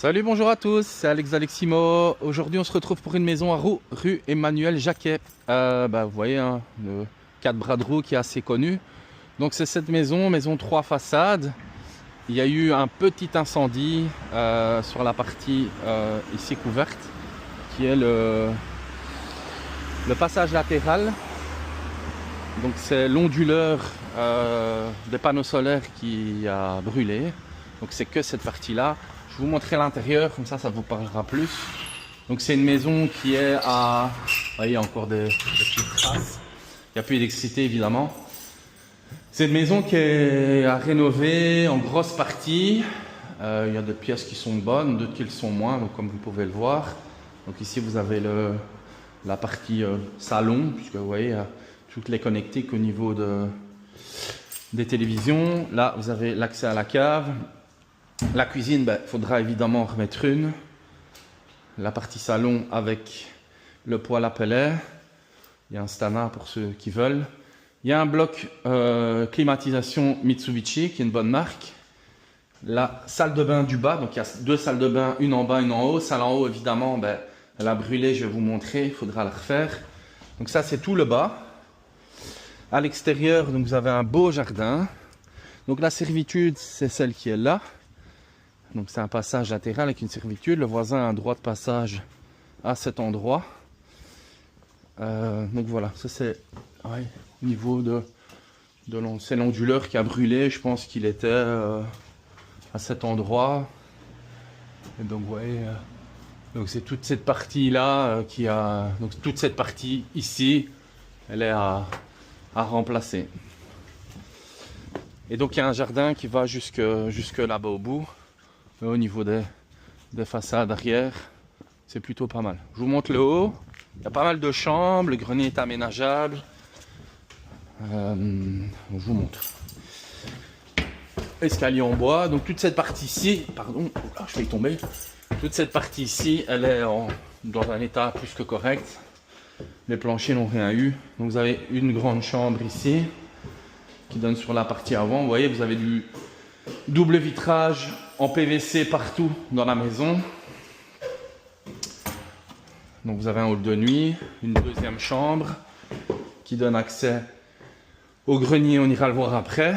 Salut, bonjour à tous, c'est Alex Aleximo. Aujourd'hui, on se retrouve pour une maison à Roux, rue Emmanuel Jacquet. Vous voyez, hein, le 4 bras de roue qui est assez connu. Donc, c'est cette maison 3 façades. Il y a eu un petit incendie sur la partie ici couverte, qui est le passage latéral. Donc, c'est l'onduleur des panneaux solaires qui a brûlé. Donc, c'est que cette partie-là. Je vais vous montrer l'intérieur, comme ça vous parlera plus. Donc c'est une maison qui est à... Vous voyez, il y a encore des petites traces. Il n'y a plus d'électricité évidemment. C'est une maison qui est à rénover en grosse partie. Il y a des pièces qui sont bonnes, d'autres qui le sont moins, donc comme vous pouvez le voir. Donc ici vous avez la partie salon, puisque vous voyez, toutes les connectiques au niveau des télévisions. Là vous avez l'accès à la cave. La cuisine, il faudra évidemment remettre une. La partie salon avec le poêle à pellets. Il y a un Stana pour ceux qui veulent. Il y a un bloc climatisation Mitsubishi qui est une bonne marque. La salle de bain du bas, donc il y a deux salles de bain, une en bas, une en haut. Celle en haut, évidemment, elle a brûlé, je vais vous montrer, il faudra la refaire. Donc ça, c'est tout le bas. À l'extérieur, donc vous avez un beau jardin. Donc la servitude, c'est celle qui est là. Donc c'est un passage latéral avec une servitude. Le voisin a un droit de passage à cet endroit. Donc voilà, ça c'est au niveau c'est l'onduleur qui a brûlé. Je pense qu'il était à cet endroit. Et donc vous voyez, donc c'est toute cette partie là qui a... Donc toute cette partie ici, elle est à remplacer. Et donc il y a un jardin qui va jusque là-bas au bout. Au niveau des façades arrière, c'est plutôt pas mal. Je vous montre le haut. Il y a pas mal de chambres. Le grenier est aménageable. Je vous montre. Escalier en bois. Donc toute cette partie ici, pardon, je vais y tomber. Toute cette partie ici, elle est dans un état plus que correct. Les planchers n'ont rien eu. Donc vous avez une grande chambre ici qui donne sur la partie avant. Vous voyez, vous avez du double vitrage en PVC partout dans la maison. Donc vous avez un hall de nuit, une deuxième chambre qui donne accès au grenier, on ira le voir après.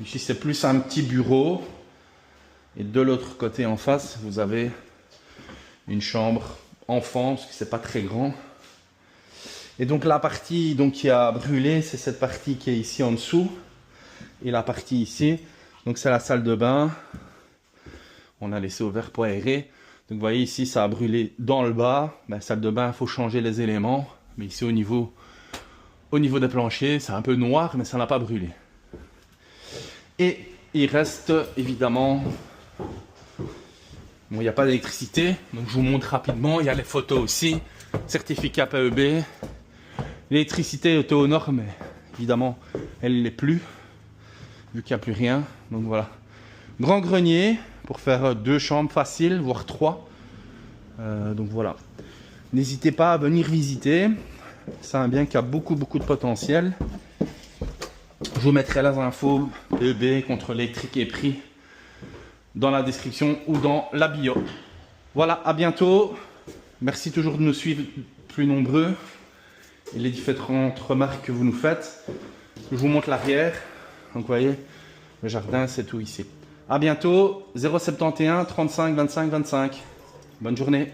Ici c'est plus un petit bureau. Et de l'autre côté en face, vous avez une chambre enfant, parce que c'est pas très grand. Et donc la partie qui a brûlé, c'est cette partie qui est ici en dessous. Et la partie ici, donc c'est la salle de bain. On a laissé ouvert pour aérer. Donc vous voyez ici, ça a brûlé dans le bas. Salle de bain, il faut changer les éléments. Mais ici au niveau des planchers, c'est un peu noir, mais ça n'a pas brûlé. Et il reste évidemment... Bon, il n'y a pas d'électricité. Donc je vous montre rapidement. Il y a les photos aussi. Certificat PEB. L'électricité était aux normes, mais évidemment, elle ne l'est plus. Vu qu'il n'y a plus rien. Donc voilà. Grand grenier pour faire 2 chambres faciles, voire 3. Donc voilà. N'hésitez pas à venir visiter. C'est un bien qui a beaucoup de potentiel. Je vous mettrai les infos PEB, contrôle électrique et prix dans la description ou dans la bio. Voilà, à bientôt. Merci toujours de nous suivre plus nombreux. Et les différentes remarques que vous nous faites. Je vous montre l'arrière. Donc vous voyez, le jardin c'est tout ici. A bientôt, 071 35 25 25. Bonne journée.